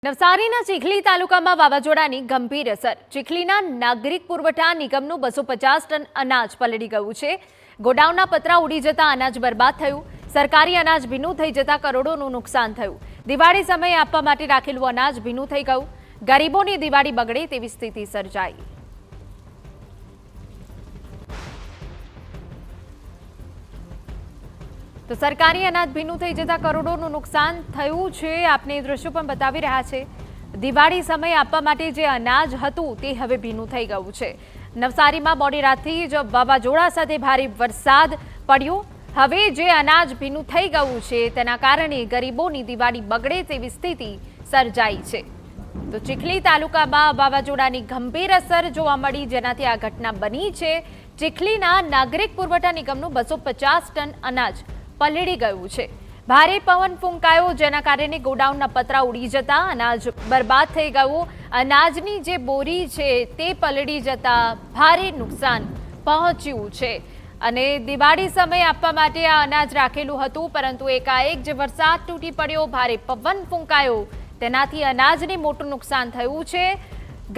નવસારીના ચીખલી તાલુકામાં વાવાઝોડાની ગંભીર અસર. ચીખલીના નાગરિક પુરવઠા નિગમનું 250 ટન અનાજ પલળી ગયું છે. ગોડાઉનના પતરા ઉડી જતા અનાજ બરબાદ થયું. સરકારી અનાજ ભીનું થઈ જતા કરોડોનું નુકસાન થયું. દિવાળી સમયે આપવા માટે રાખેલું અનાજ ભીનું થઈ ગયું. ગરીબોની દિવાળી બગડે તેવી સ્થિતિ સર્જાઈ. તો સરકારી અનાજ ભીનું થઈ જતા કરોડોનું નુકસાન થયું છે. આપને દ્રશ્યો પણ બતાવી રહ્યા છે. દિવાળી સમયે આપવા માટે જે અનાજ હતું તે હવે ભીનું થઈ ગયું છે. નવસારીમાં મોડી રાતથી જ વાવાઝોડા સાથે ભારે વરસાદ પડ્યો. હવે જે અનાજ ભીનું થઈ ગયું છે તેના કારણે ગરીબોની દિવાળી બગડે તેવી સ્થિતિ સર્જાઈ છે. તો ચીખલી તાલુકામાં વાવાઝોડાની ગંભીર અસર જોવા મળી, જેનાથી આ ઘટના બની છે. ચીખલીના નાગરિક પુરવઠા નિગમનું 250 ટન અનાજ પલળી ગયું છે. ભારે પવન ફૂંકાયો, જેના કારણે ગોડાઉનના પતરા ઉડી જતા અનાજ બરબાદ થઈ ગયું. અનાજની જે બોરી છે તે પલળી જતા ભારે નુકસાન પહોંચ્યું છે. અને દિવાળી સમયે આપવા માટે આ અનાજ રાખેલું હતું, પરંતુ એકાએક જે વરસાદ તૂટી પડ્યો, ભારે પવન ફૂંકાયો, તેનાથી અનાજને મોટું નુકસાન થયું છે.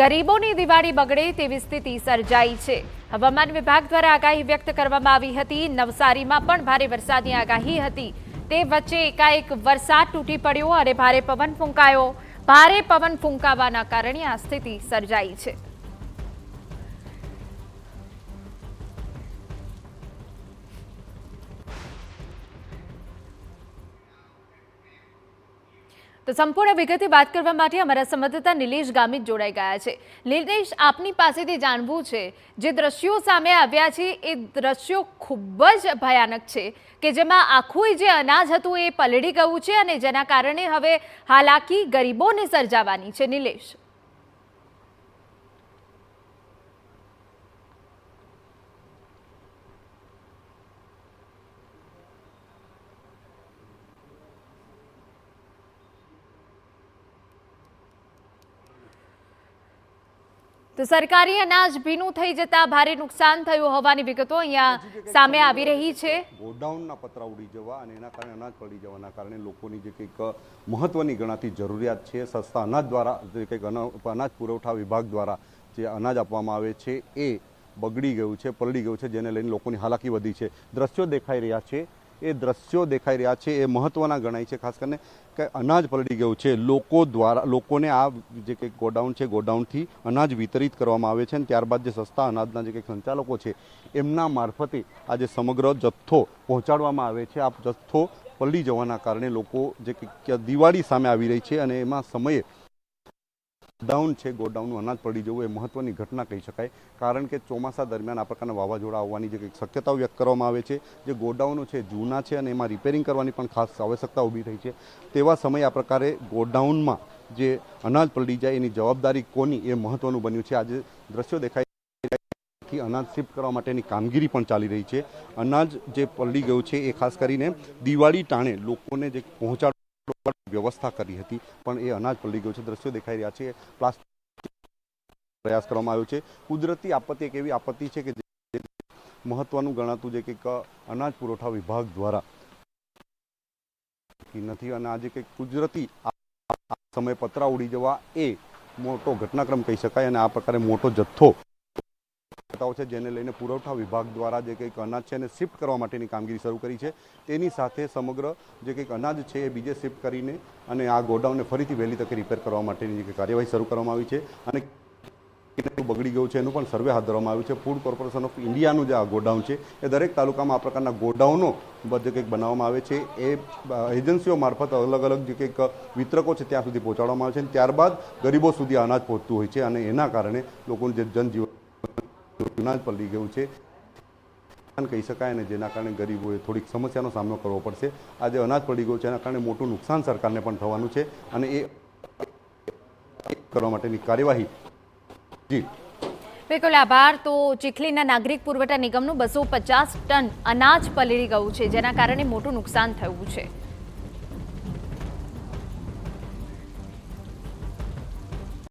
ગરીબોની દિવાળી બગડે તેવી સ્થિતિ સર્જાઈ છે. હવામાન વિભાગ દ્વારા આગાહી વ્યક્ત કરવામાં આવી હતી. નવસારીમાં પણ ભારે વરસાદની આગાહી હતી. તે વચ્ચે એકાએક વરસાદ તૂટી પડ્યો અને ભારે પવન ફૂંકાયો. ભારે પવન ફૂંકાવાના કારણે આ સ્થિતિ સર્જાઈ છે. તો સંપૂર્ણ વિગતે વાત કરવા માટે અમારા સંવાદદાતા નિલેશ ગામિત જોડાઈ ગયા છે. નિલેશ, આપની પાસેથી જાણવું છે, જે દ્રશ્યો સામે આવ્યા છે એ દ્રશ્યો ખૂબ જ ભયાનક છે, કે જેમાં આખું જે અનાજ હતું એ પલળી ગયું છે અને જેના કારણે હવે હાલાકી ગરીબોને સર્જાવાની છે. નિલેશ, તો સરકારી અનાજ ભીનું થઈ જતા ભારે નુકસાન થયું હોવાની વિગતો અહીંયા સામે આવી રહી છે. ગોડાઉનના પતરા ઉડી જવા અને એના કારણે અનાજ પડી જવાના કારણે લોકોની જે કંઈક મહત્વની ગણાતી જરૂરિયાત છે, સસ્તા અનાજ દ્વારા જે કંઈક અનાજ પુરવઠા વિભાગ દ્વારા જે અનાજ આપવામાં આવે છે એ બગડી ગયું છે, પલળી ગયું છે, જેને લઈને લોકોની હાલાકી વધી છે. દ્રશ્યો દેખાઈ રહ્યા છે, એ દ્રશ્યો દેખાઈ રહ્યા છે એ મહત્વના ગણાય છે. ખાસ કરીને કે અનાજ પલળી ગયું છે. લોકોને આ જે કંઈક ગોડાઉન છે, ગોડાઉનથી અનાજ વિતરિત કરવામાં આવે છે અને ત્યારબાદ જે સસ્તા અનાજના જે કંઈક સંચાલકો છે એમના મારફતે આ જે સમગ્ર જથ્થો પહોંચાડવામાં આવે છે. આ જથ્થો પલળી જવાના કારણે લોકો જે કંઈક દિવાળી સામે આવી રહી છે અને એમાં સમયે ગોડાઉન છે, ગોડાઉનનું અનાજ પડી જવું એ મહત્વની ઘટના કહી શકાય. કારણ કે ચોમાસા દરમિયાન આ પ્રકારના વાવાઝોડા આવવાની જે કંઈક શક્યતાઓ વ્યક્ત કરવામાં આવે છે. જે ગોડાઉનો છે જૂના છે અને એમાં રિપેરિંગ કરવાની પણ ખાસ આવશ્યકતા ઊભી થઈ છે. તેવા સમયે આ પ્રકારે ગોડાઉનમાં જે અનાજ પલળી જાય એની જવાબદારી કોની એ મહત્વનું બન્યું છે. આજે દ્રશ્યો દેખાય, અનાજ શિફ્ટ કરવા માટેની કામગીરી પણ ચાલી રહી છે. અનાજ જે પલળી ગયું છે એ ખાસ કરીને દિવાળી ટાણે લોકોને જે પહોંચાડવા વ્યવસ્થા કરી હતી, પણ એ અનાજ પલળી ગયું છે. દ્રશ્યો દેખાઈ રહ્યા છે. પ્લાસ્ટિક પ્રયાસ કરવામાં આવ્યો છે. કુદરતી આપત્તિ એક એવી આપત્તિ છે કે જે મહત્વનું ગણાતું જે કંઈક અનાજ પુરવઠા વિભાગ દ્વારા નથી અને આજે કંઈક કુદરતી સમય પતરા ઉડી જવા એ મોટો ઘટનાક્રમ કહી શકાય. અને આ પ્રકારે મોટો જથ્થો છે જેને લઈને પુરવઠા વિભાગ દ્વારા જે કંઈક અનાજ છે એને શિફ્ટ કરવા માટેની કામગીરી શરૂ કરી છે. તેની સાથે સમગ્ર જે કંઈક અનાજ છે એ બીજે શિફ્ટ કરીને અને આ ગોડાઉનને ફરીથી વહેલી તકે રિપેર કરવા માટેની જે કાર્યવાહી શરૂ કરવામાં આવી છે. અને બગડી ગયું છે એનું પણ સર્વે હાથ ધરવામાં આવ્યું છે. ફૂડ કોર્પોરેશન ઓફ ઇન્ડિયાનું જે આ ગોડાઉન છે એ દરેક તાલુકામાં આ પ્રકારના ગોડાઉનો જે કંઈક બનાવવામાં આવે છે એ એજન્સીઓ મારફત અલગ અલગ જે કંઈક વિતરકો છે ત્યાં સુધી પહોંચાડવામાં આવે છે. ત્યારબાદ ગરીબો સુધી અનાજ પહોંચતું હોય છે અને એના કારણે લોકોનું જે જનજીવન અનાજ પલળી ગયું છે કહી શકાય અને જેના કારણે ગરીબોએ થોડીક સમસ્યાનો સામનો કરવો પડશે. આજે અનાજ પડી ગયું છે એના કારણે મોટું નુકસાન સરકારને પણ થવાનું છે અને એ કરવા માટેની કાર્યવાહી. જી બિલકુલ, આભાર. તો ચીખલીના નાગરિક પુરવઠા નિગમનું 250 ટન અનાજ પલળી ગયું છે, જેના કારણે મોટું નુકસાન થયું છે.